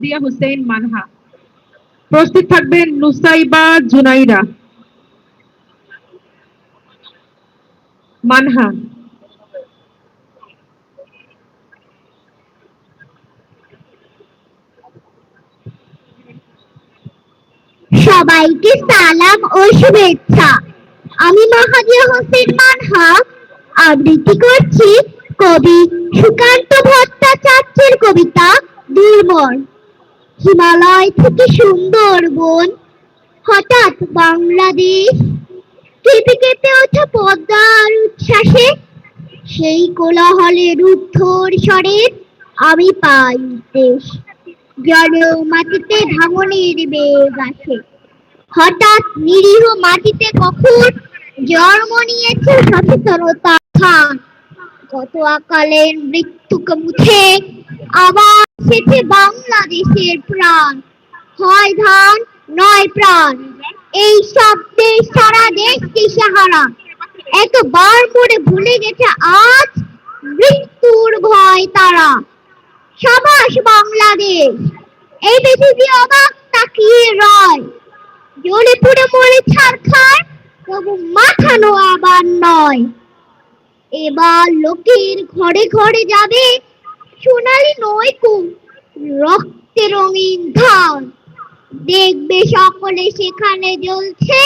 দিয়া হোসেন মানহা। প্রস্তুত থাকবেন নুসাইবা জুনাইরা। মানহা। সবাইকে সালাম ও শুভেচ্ছা। আমি মাহাদিয়া হোসেন মানহা আবৃত্তি করছি কবি সুকান্ত ভট্টাচার্যের কবিতা দুর্মর। হিমালয় থেকে সুন্দরবন, হঠাৎ বাংলাদেশ, কেঁপে কেঁপে ওঠা পদ্মার উচ্ছ্বাসে, সেই কোলাহলের রুদ্ধর স্বরের আমি পাই উদ্দেশ। যেন মাটিতে ভাঙনের বেগ আসে, হঠাৎ নিরীহ মাটিতে কখন জন্ম নিয়েছে সচেতনতা খান। কত আকালের মৃত্যুকে মুছে আবার এসেছে বাংলাদেশের প্রাণ। হয় ধান নয় প্রাণ, এই শব্দে সারা দেশ দিশেহারা। একবার মনে ভুলে গেছে আজ মৃত্যুর ভয় তারা। সাবাস বাংলাদেশ, এই পৃথিবী অবাক তাকিয়ে রয়। জ্বলে পুড়ে মরে ছারখার, তবু মাথা নোয়াবার নয়। এবার লোকের ঘরে ঘরে যাবে সোনালি নয়কো, রক্তে রঙিন ধান। দেখবে সকলে সেখানে জ্বলছে